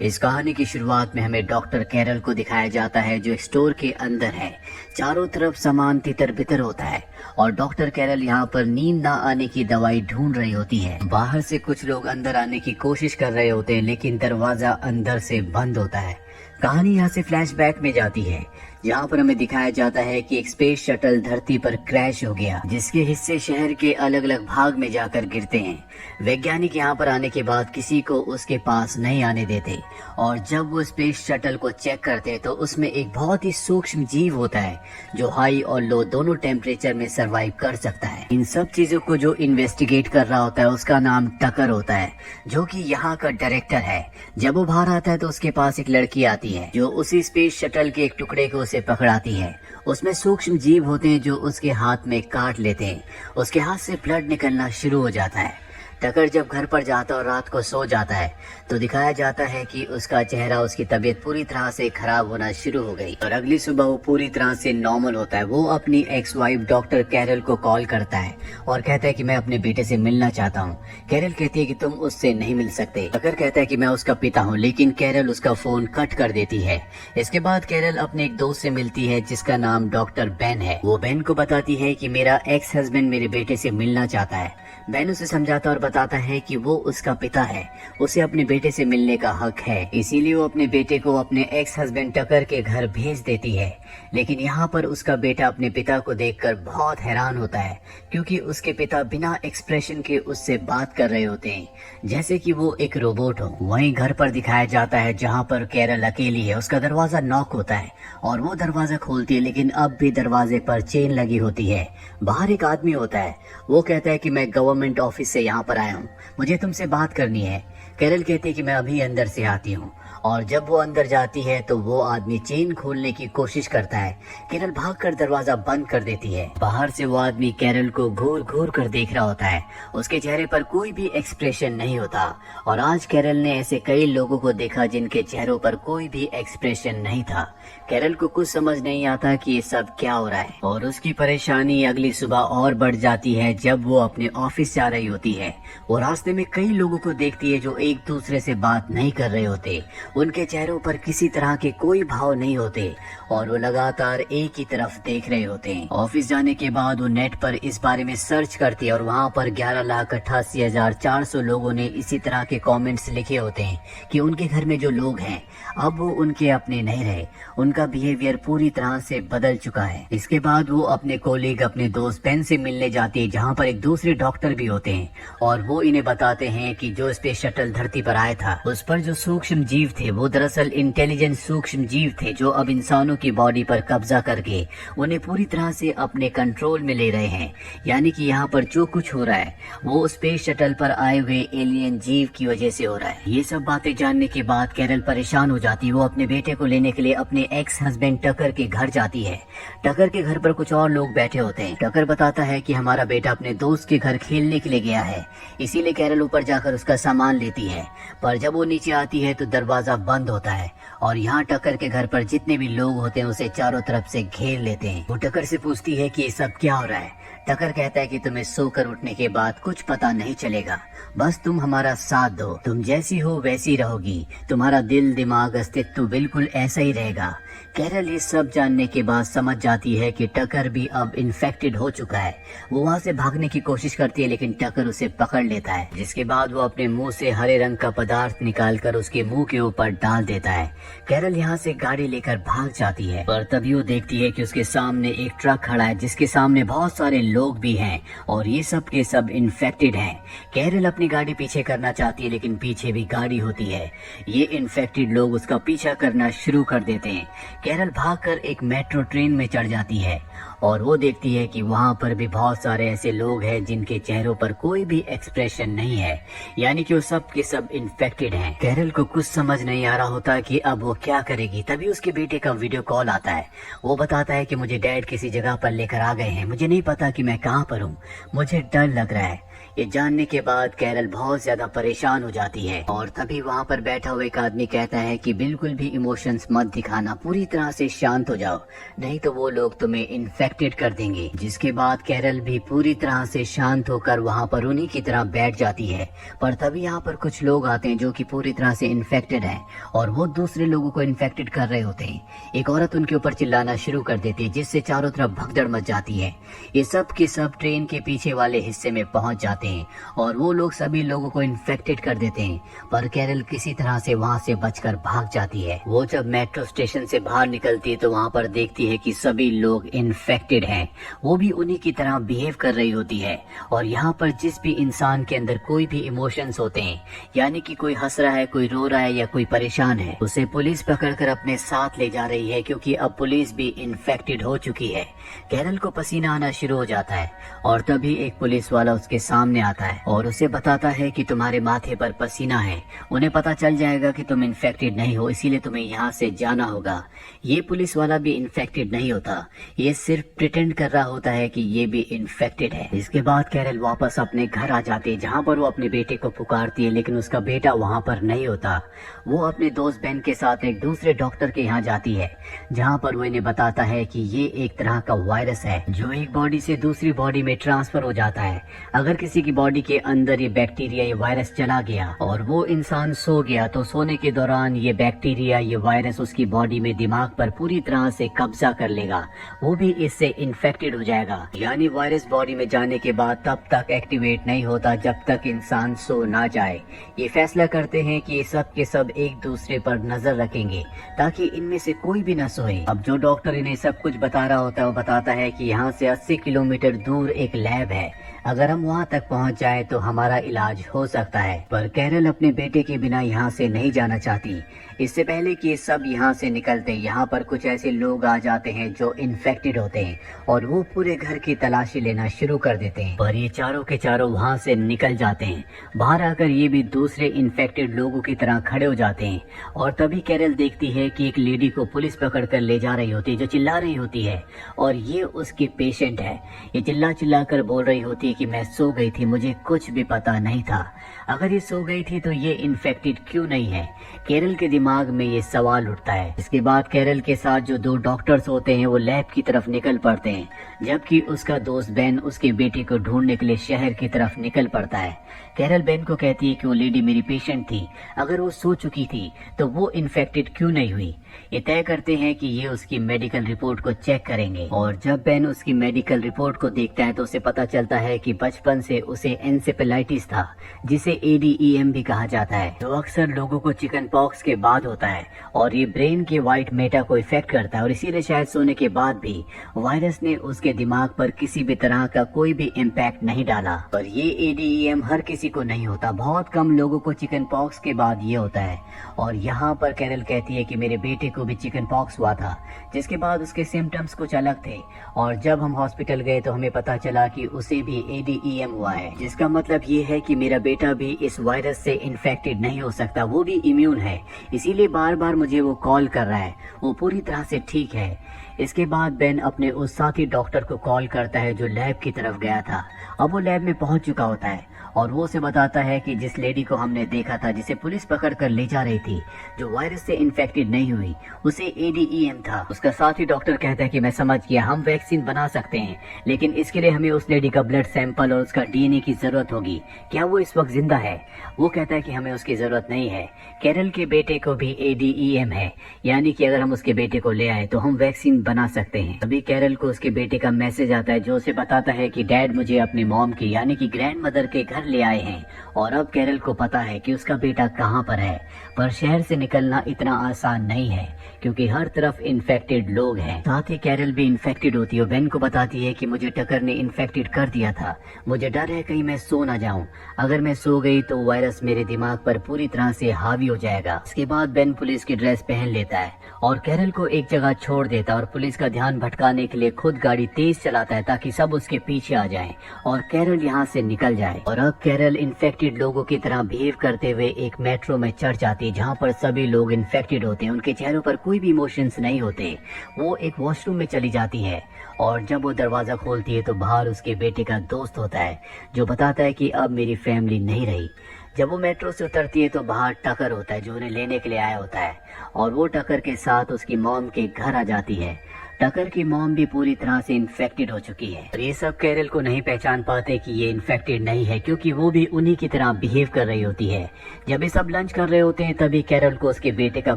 इस कहानी की शुरुआत में हमें डॉक्टर कैरल को दिखाया जाता है जो एक स्टोर के अंदर है। चारों तरफ सामान तितर बितर होता है और डॉक्टर कैरल यहाँ पर नींद ना आने की दवाई ढूंढ रही होती है। बाहर से कुछ लोग अंदर आने की कोशिश कर रहे होते हैं लेकिन दरवाजा अंदर से बंद होता है। कहानी यहाँ से फ्लैशबैक में जाती है जहाँ पर हमें दिखाया जाता है कि एक स्पेस शटल धरती पर क्रैश हो गया जिसके हिस्से शहर के अलग अलग भाग में जाकर गिरते हैं। वैज्ञानिक यहाँ पर आने के बाद किसी को उसके पास नहीं आने देते और जब वो स्पेस शटल को चेक करते तो उसमें एक बहुत ही सूक्ष्म जीव होता है जो हाई और लो दोनों टेम्परेचर में सरवाइव कर सकता है। इन सब चीजों को जो इन्वेस्टिगेट कर रहा होता है उसका नाम टकर होता है जो कि यहाँ का डायरेक्टर है। जब वो बाहर आता है तो उसके पास एक लड़की आती है जो उसी स्पेस शटल के एक टुकड़े को उसे पकड़ाती है। उसमें सूक्ष्म जीव होते हैं जो उसके हाथ में काट लेते हैं। उसके हाथ से ब्लड निकलना शुरू हो जाता है। टकर जब घर पर जाता और रात को सो जाता है तो दिखाया जाता है कि उसका चेहरा, उसकी तबीयत पूरी तरह से खराब होना शुरू हो गई और अगली सुबह वो पूरी तरह से नॉर्मल होता है। वो अपनी एक्स वाइफ डॉक्टर कैरल को कॉल करता है और कहता है कि मैं अपने बेटे से मिलना चाहता हूँ। कैरल कहती है कि तुम उससे नहीं मिल सकते। टकर कहता है कि मैं उसका पिता हूँ, लेकिन कैरल उसका फोन कट कर देती है। इसके बाद कैरल अपने एक दोस्त से मिलती है जिसका नाम डॉक्टर बेन है। वो बेन को बताती है कि मेरा एक्स हस्बैंड मेरे बेटे से मिलना चाहता है। बेन उसे समझाता और बताता है कि वो उसका पिता है, उसे अपने बेटे से मिलने का हक है। इसीलिए वो अपने बेटे को अपने एक्स हस्बैंड टकर के घर भेज देती है। लेकिन यहाँ पर उसका बेटा अपने पिता को देखकर बहुत हैरान होता है क्योंकि उसके पिता बिना एक्सप्रेशन के उससे बात कर रहे होते हैं जैसे कि वो एक रोबोट हो। वहीं घर पर दिखाया जाता है जहाँ पर कैरल अकेली है। उसका दरवाजा नॉक होता है और वो दरवाजा खोलती है लेकिन अब भी दरवाजे पर चेन लगी होती है। बाहर एक आदमी होता है। वो कहता है कि मैं गवर्नमेंट ऑफिस से यहाँ पर आया हूँ, मुझे तुमसे बात करनी है। कैरल कहती है कि मैं अभी अंदर से आती हूँ और जब वो अंदर जाती है तो वो आदमी चेन खोलने की कोशिश करता है। कैरल भागकर दरवाजा बंद कर देती है। बाहर से वो आदमी कैरल को घूर घूर कर देख रहा होता है। उसके चेहरे पर कोई भी एक्सप्रेशन नहीं होता और आज कैरल ने ऐसे कई लोगों को देखा जिनके चेहरों पर कोई भी एक्सप्रेशन नहीं था। कैरल को कुछ समझ नहीं आता कि ये सब क्या हो रहा है और उसकी परेशानी अगली सुबह और बढ़ जाती है जब वो अपने ऑफिस जा रही होती है। वो रास्ते में कई लोगों को देखती है जो एक दूसरे से बात नहीं कर रहे होते। उनके चेहरों पर किसी तरह के कोई भाव नहीं होते और वो लगातार एक ही तरफ देख रहे होते हैं। ऑफिस जाने के बाद वो नेट पर इस बारे में सर्च करती है और वहाँ पर 11,88,400 लोगों ने इसी तरह के कमेंट्स लिखे होते हैं कि उनके घर में जो लोग हैं अब वो उनके अपने नहीं रहे, उनका बिहेवियर पूरी तरह से बदल चुका है। इसके बाद वो अपने कोलीग, अपने दोस्त बेन से मिलने जाती है जहाँ पर एक दूसरे डॉक्टर भी होते हैं और वो इन्हें बताते हैं कि जो स्पेस शटल धरती पर आया था उस पर जो सूक्ष्म जीव थे वो दरअसल इंटेलिजेंट सूक्ष्म जीव थे जो अब इंसानों की बॉडी पर कब्जा करके उन्हें पूरी तरह से अपने कंट्रोल में ले रहे हैं। यानी कि यहाँ पर जो कुछ हो रहा है वो स्पेस शटल पर आए हुए एलियन जीव की वजह से हो रहा है। ये सब बातें जानने के बाद कैरल परेशान हो जाती है। वो अपने बेटे को लेने के लिए अपने एक्स हस्बैंड टकर के घर जाती है। टकर के घर पर कुछ और लोग बैठे होते हैं। टकर बताता है कि हमारा बेटा अपने दोस्त के घर खेलने के लिए गया है, इसीलिए कैरल ऊपर जाकर उसका सामान लेती है। पर जब वो नीचे आती है तो दरवाजा बंद होता है और यहाँ टकर के घर पर जितने भी लोग होते हैं उसे चारों तरफ से घेर लेते हैं। वो टकर से पूछती है कि ये सब क्या हो रहा है। टकर कहता है कि तुम्हें सोकर उठने के बाद कुछ पता नहीं चलेगा, बस तुम हमारा साथ दो, तुम जैसी हो वैसी रहोगी, तुम्हारा दिल दिमाग अस्तित्व बिल्कुल ऐसा ही रहेगा। कैरल ये सब जानने के बाद समझ जाती है कि टकर भी अब इन्फेक्टेड हो चुका है। वो वहाँ से भागने की कोशिश करती है लेकिन टकर उसे पकड़ लेता है, जिसके बाद वो अपने मुंह से हरे रंग का पदार्थ निकालकर उसके मुंह के ऊपर डाल देता है। कैरल यहाँ से गाड़ी लेकर भाग जाती है पर तभी वो देखती है कि उसके सामने एक ट्रक खड़ा है जिसके सामने बहुत सारे लोग भी हैं और ये सब के सब इन्फेक्टेड हैं। कैरल अपनी गाड़ी पीछे करना चाहती है लेकिन पीछे भी गाड़ी होती है। ये इन्फेक्टेड लोग उसका पीछा करना शुरू कर देते हैं। कैरल भागकर एक मेट्रो ट्रेन में चढ़ जाती है और वो देखती है कि वहाँ पर भी बहुत सारे ऐसे लोग हैं जिनके चेहरों पर कोई भी एक्सप्रेशन नहीं है, यानी कि वो सब के सब इन्फेक्टेड हैं। कैरल को कुछ समझ नहीं आ रहा होता कि अब वो क्या करेगी। तभी उसके बेटे का वीडियो कॉल आता है। वो बताता है कि मुझे डैड किसी जगह पर लेकर आ गए हैं, मुझे नहीं पता कि मैं कहाँ पर हूँ, मुझे डर लग रहा है। ये जानने के बाद कैरल बहुत ज्यादा परेशान हो जाती है और तभी वहाँ पर बैठा हुआ एक आदमी कहता है कि बिल्कुल भी इमोशंस मत दिखाना, पूरी तरह से शांत हो जाओ, नहीं तो वो लोग तुम्हें इन्फेक्टेड कर देंगे। जिसके बाद कैरल भी पूरी तरह से शांत होकर वहाँ पर उन्हीं की तरह बैठ जाती है। पर तभी यहाँ पर कुछ लोग आते हैं जो कि पूरी तरह से इन्फेक्टेड हैं और वो दूसरे लोगों को इन्फेक्टेड कर रहे होते हैं। एक औरत उनके ऊपर चिल्लाना शुरू कर देती है जिससे चारों तरफ भगदड़ मच जाती है। ये सब के सब ट्रेन के पीछे वाले हिस्से में पहुंच जाते हैं और वो लोग सभी लोगों को इन्फेक्टेड कर देते हैं। पर कैरल किसी तरह से वहाँ से बचकर भाग जाती है। वो जब मेट्रो स्टेशन से बाहर निकलती है तो वहाँ पर देखती है कि सभी लोग इन्फेक्टेड हैं, वो भी उन्हीं की तरह बिहेव कर रही होती है। और यहाँ पर जिस भी इंसान के अंदर कोई भी इमोशंस होते हैं, यानी कि कोई हंस रहा है, कोई रो रहा है या कोई परेशान है, उसे पुलिस पकड़कर अपने साथ ले जा रही है क्योंकि अब पुलिस भी इन्फेक्टेड हो चुकी है। कैरल को पसीना आना शुरू हो जाता है और तभी एक पुलिस वाला उसके सामने आता है और उसे बताता है कि तुम्हारे माथे पर पसीना है, उन्हें पता चल जाएगा कि तुम इन्फेक्टेड नहीं हो, इसीलिए तुम्हें यहाँ से जाना होगा। ये पुलिस वाला भी इन्फेक्टेड नहीं होता, ये सिर्फ प्रिटेंड कर रहा होता है कि ये भी इन्फेक्टेड है। इसके बाद कैरल वापस अपने घर आ जाती है जहाँ पर वो अपने बेटे को पुकारती है, लेकिन उसका बेटा वहाँ पर नहीं होता। वो अपने दोस्त बेन के साथ एक दूसरे डॉक्टर के यहाँ जाती है जहाँ पर वो इन्हें बताता है कि ये एक तरह का वायरस है जो एक बॉडी से दूसरी बॉडी में ट्रांसफर हो जाता है। अगर किसी की बॉडी के अंदर ये बैक्टीरिया, ये वायरस चला गया और वो इंसान सो गया तो सोने के दौरान ये बैक्टीरिया, ये वायरस उसकी बॉडी में दिमाग पर पूरी तरह से कब्जा कर लेगा, वो भी इससे इन्फेक्टेड हो जाएगा। यानी वायरस बॉडी में जाने के बाद तब तक एक्टिवेट नहीं होता जब तक इंसान सो ना जाए। ये फैसला करते हैं कि ये सब के सब एक दूसरे पर नजर रखेंगे ताकि इनमें से कोई भी न सोए। अब जो डॉक्टर इन्हें सब कुछ बता रहा होता है वो बताता है कि यहाँ से 80 किलोमीटर दूर एक लैब है, अगर हम वहाँ तक पहुँच जाए तो हमारा इलाज हो सकता है। पर कैरल अपने बेटे के बिना यहाँ से नहीं जाना चाहती। इससे पहले कि ये सब यहाँ से निकलते यहाँ पर कुछ ऐसे लोग आ जाते हैं जो इन्फेक्टेड होते हैं और वो पूरे घर की तलाशी लेना शुरू कर देते हैं। पर ये चारों के चारों वहाँ से निकल जाते हैं। बाहर आकर ये भी दूसरे इन्फेक्टेड लोगों की तरह खड़े हो जाते हैं और तभी कैरल देखती है कि एक लेडी को पुलिस पकड़ कर ले जा रही होती है जो चिल्ला रही होती है और ये उसकी पेशेंट है। ये चिल्ला चिल्ला कर बोल रही होती है कि मैं सो गई थी, मुझे कुछ भी पता नहीं था। अगर ये सो गई थी तो ये इन्फेक्टेड क्यों नहीं है? कैरल के दिमाग में ये सवाल उठता है। इसके बाद कैरल के साथ जो दो डॉक्टर्स होते हैं वो लैब की तरफ निकल पड़ते हैं, जबकि उसका दोस्त बेन उसके बेटे को ढूंढने के लिए शहर की तरफ निकल पड़ता है। कैरल बेन को कहती है कि वो लेडी मेरी पेशेंट थी, अगर वो सो चुकी थी तो वो इन्फेक्टेड क्यों नहीं हुई। ये तय करते हैं कि ये उसकी मेडिकल रिपोर्ट को चेक करेंगे और जब बेन उसकी मेडिकल रिपोर्ट को देखता है तो उसे पता चलता है कि बचपन से उसे एन्सेफेलाइटिस था, जिसे ADEM भी कहा जाता है, जो अक्सर लोगों को चिकन पॉक्स के बाद होता है और ये ब्रेन के व्हाइट मेटा को इफेक्ट करता है और इसीलिए शायद सोने के बाद भी वायरस ने उसके दिमाग पर किसी भी तरह का कोई भी इम्पैक्ट नहीं डाला। पर ये ADEM हर किसी को नहीं होता, बहुत कम लोगों को चिकन पॉक्स के बाद ये होता है। और यहाँ पर कैरल कहती है कि मेरे बेटे को भी चिकन पॉक्स हुआ था, जिसके बाद उसके सिम्टम्स कुछ अलग थे और जब हम हॉस्पिटल गए तो हमें पता चला कि उसे भी ADEM हुआ है, जिसका मतलब ये है कि मेरा बेटा भी इस वायरस से इन्फेक्टेड नहीं हो सकता, वो भी इम्यून है, इसीलिए बार बार मुझे वो कॉल कर रहा है, वो पूरी तरह से ठीक है। इसके बाद बेन अपने उस साथी डॉक्टर को कॉल करता है जो लैब की तरफ गया था। अब वो लैब में पहुंच चुका होता है और वो उसे बताता है कि जिस लेडी को हमने देखा था, जिसे पुलिस पकड़ कर ले जा रही थी, जो वायरस से इन्फेक्टेड नहीं हुई, उसे ADEM था। उसका साथी डॉक्टर कहता है कि मैं समझ गया, हम वैक्सीन बना सकते हैं, लेकिन इसके लिए हमें उस लेडी का ब्लड सैंपल और उसका DNA की जरूरत होगी। क्या वो इस वक्त जिंदा है? वो कहता है कि हमें उसकी जरूरत नहीं है, कैरल के बेटे को भी ADEM है, यानी कि अगर हम उसके बेटे को ले आए तो हम वैक्सीन बना सकते हैं। तभी कैरल को उसके बेटे का मैसेज आता है जो उसे बताता है कि डैड मुझे अपनी मॉम की यानी कि ग्रैंड मदर के घर ले आए हैं और अब कैरल को पता है कि उसका बेटा कहाँ पर है। पर शहर से निकलना इतना आसान नहीं है क्योंकि हर तरफ इन्फेक्टेड लोग हैं। साथ ही कैरल भी इन्फेक्टेड होती है और बेन को बताती है कि मुझे टकर ने इन्फेक्टेड कर दिया था, मुझे डर है कहीं मैं सो ना जाऊं, अगर मैं सो गई तो वायरस मेरे दिमाग पर पूरी तरह से हावी हो जाएगा। इसके बाद बेन पुलिस की ड्रेस पहन लेता है और कैरल को एक जगह छोड़ देता है और पुलिस का ध्यान भटकाने के लिए खुद गाड़ी तेज चलाता है ताकि सब उसके पीछे आ जाएं और कैरल यहाँ से निकल जाए। और अब अब कैरल इन्फेक्टेड लोगों की तरह बिहेव करते हुए एक मेट्रो में चढ़ जाती है जहाँ पर सभी लोग इन्फेक्टेड होते हैं। उनके चेहरों पर कोई भी इमोशंस नहीं होते। वो एक वॉशरूम में चली जाती है और जब वो दरवाजा खोलती है तो बाहर उसके बेटे का दोस्त होता है जो बताता है कि अब मेरी फैमिली नहीं रही। जब वो मेट्रो से उतरती है तो बाहर टकर होता है जो उन्हें लेने के लिए आया होता है और वो टकर के साथ उसकी मॉम के घर आ जाती है। टकर की मॉम भी पूरी तरह से इन्फेक्टेड हो चुकी है और ये सब कैरल को नहीं पहचान पाते कि ये इन्फेक्टेड नहीं है क्योंकि वो भी उन्हीं की तरह बिहेव कर रही होती है। जब ये सब लंच कर रहे होते हैं तभी कैरल को उसके बेटे का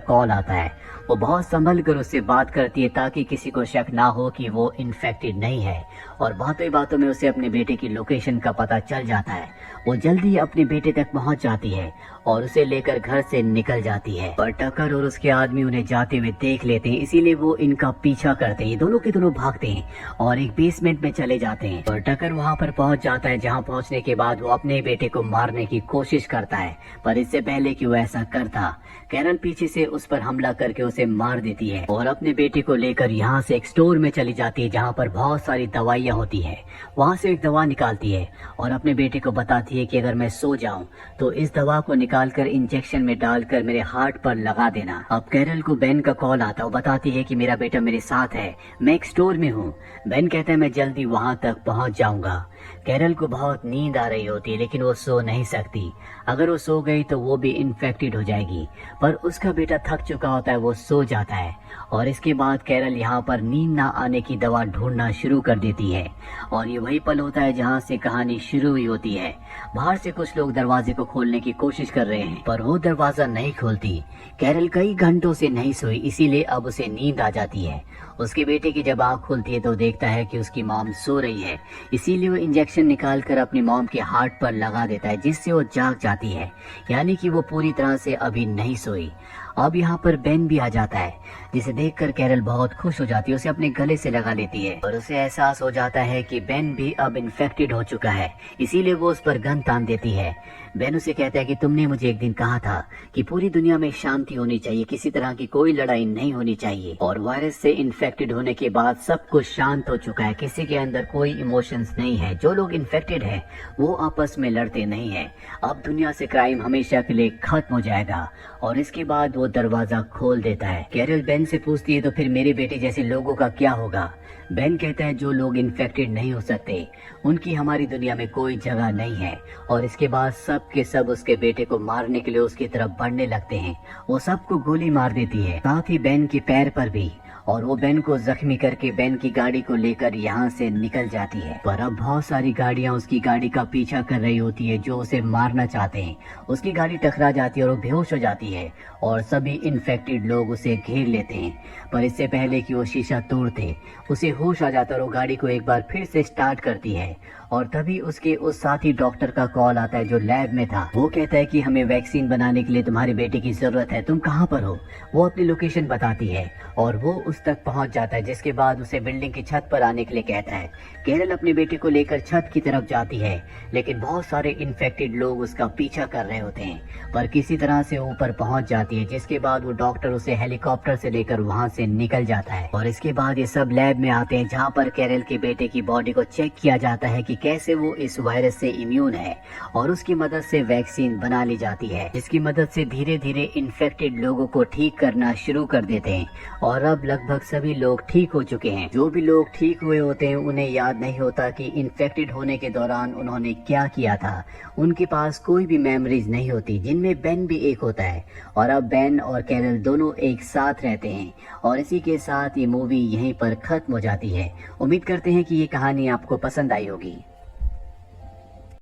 कॉल आता है। वो बहुत संभल कर उससे बात करती है ताकि किसी को शक ना हो कि वो इन्फेक्टेड नहीं है और बातों ही बातों में उसे अपने बेटे की लोकेशन का पता चल जाता है। वो जल्दी अपने बेटे तक पहुंच जाती है और उसे लेकर घर से निकल जाती है पर टकर और उसके आदमी उन्हें जाते हुए देख लेते हैं, इसीलिए वो इनका पीछा करते हैं। ये दोनों के दोनों भागते हैं और एक बेसमेंट में चले जाते हैं और टकर वहां पर पहुंच जाता है जहां पहुंचने के बाद वो अपने बेटे को मारने की कोशिश करता है पर इससे पहले कि वो ऐसा करता कैरल पीछे से उस पर हमला करके उसे मार देती है और अपने बेटे को लेकर यहाँ से एक स्टोर में चली जाती है जहाँ पर बहुत सारी दवाइयाँ होती है। वहाँ से एक दवा निकालती है और अपने बेटे को बताती है कि अगर मैं सो जाऊं तो इस दवा को निकालकर इंजेक्शन में डालकर मेरे हार्ट पर लगा देना। अब कैरल को बेन का कॉल आता है। वो बताती है कि मेरा बेटा मेरे साथ है, मैं एक स्टोर में हूँ। बेन कहता है मैं जल्दी वहाँ तक पहुँच जाऊंगा। कैरल को बहुत नींद आ रही होती है लेकिन वो सो नहीं सकती। अगर वो सो गई तो वो भी इन्फेक्टेड हो जाएगी पर उसका बेटा थक चुका होता है, वो सो जाता है और इसके बाद कैरल यहाँ पर नींद ना आने की दवा ढूंढना शुरू कर देती है और ये वही पल होता है जहाँ से कहानी शुरू हुई होती है। बाहर से कुछ लोग दरवाजे को खोलने की कोशिश कर रहे हैं पर वो दरवाजा नहीं खोलती। कैरल कई घंटों से नहीं सोई इसीलिए अब उसे नींद आ जाती है। उसके बेटे की जब आँख खुलती है तो देखता है कि उसकी मॉम सो रही है, इसीलिए वो इंजेक्शन निकालकर अपनी मॉम के हार्ट पर लगा देता है जिससे वो जाग जाती है, यानी कि वो पूरी तरह से अभी नहीं सोई। अब यहाँ पर बेन भी आ जाता है जिसे देखकर कैरल बहुत खुश हो जाती है, उसे अपने गले से लगा लेती है और उसे एहसास हो जाता है कि बेन भी अब इन्फेक्टेड हो चुका है, इसीलिए वो उस पर गन तान देती है। बेन उसे कहता है कि तुमने मुझे एक दिन कहा था कि पूरी दुनिया में शांति होनी चाहिए, किसी तरह की कोई लड़ाई नहीं होनी चाहिए और वायरस से इन्फेक्टेड होने के बाद सब कुछ शांत हो चुका है, किसी के अंदर कोई इमोशंस नहीं है। जो लोग इन्फेक्टेड है वो आपस में लड़ते नहीं है। अब दुनिया से क्राइम हमेशा के लिए खत्म हो जाएगा और इसके बाद वो दरवाजा खोल देता है। कैरल बेन से पूछती है तो फिर मेरे बेटे जैसे लोगों का क्या होगा? बेन कहता है जो लोग इन्फेक्टेड नहीं हो सकते उनकी हमारी दुनिया में कोई जगह नहीं है और इसके बाद सब के सब उसके बेटे को मारने के लिए उसकी तरफ बढ़ने लगते हैं। वो सबको गोली मार देती है, साथ ही बेन के पैर पर भी, और वो बेन को जख्मी करके बेन की गाड़ी को लेकर यहाँ से निकल जाती है। पर अब बहुत सारी गाड़ियाँ उसकी गाड़ी का पीछा कर रही होती है जो उसे मारना चाहते हैं। उसकी गाड़ी टकरा जाती है और वो बेहोश हो जाती है और सभी इन्फेक्टेड लोग उसे घेर लेते हैं पर इससे पहले कि वो शीशा तोड़ते उसे होश आ जाता है और वो गाड़ी को एक बार फिर से स्टार्ट करती है और तभी उसके उस साथी डॉक्टर का कॉल आता है जो लैब में था। वो कहता है कि हमें वैक्सीन बनाने के लिए तुम्हारे बेटे की जरूरत है, तुम कहाँ पर हो? वो अपनी लोकेशन बताती है और वो उस तक पहुंच जाता है जिसके बाद उसे बिल्डिंग की छत पर आने के लिए कहता है। कैरल अपने बेटे को लेकर छत की तरफ जाती है लेकिन बहुत सारे इन्फेक्टेड लोग उसका पीछा कर रहे होते हैं पर किसी तरह से ऊपर पहुंच जाती है जिसके बाद वो डॉक्टर उसे हेलीकॉप्टर से लेकर वहां से निकल जाता है और इसके बाद ये सब लैब में आते हैं जहाँ पर कैरल के बेटे की बॉडी को चेक किया जाता है कि कैसे वो इस वायरस से इम्यून है और उसकी मदद से वैक्सीन बना ली जाती है जिसकी मदद से धीरे धीरे इन्फेक्टेड लोगों को ठीक करना शुरू कर देते हैं और अब लगभग सभी लोग ठीक हो चुके हैं। जो भी लोग ठीक हुए होते हैं उन्हें याद नहीं होता कि इन्फेक्टेड होने के दौरान उन्होंने क्या किया था। उनके पास कोई भी मेमोरीज नहीं होती जिनमें बेन भी एक होता है और अब बेन और कैरल दोनों एक साथ रहते हैं और इसी के साथ ये मूवी यहीं पर खत्म हो जाती है। उम्मीद करते हैं कि ये कहानी आपको पसंद आई होगी।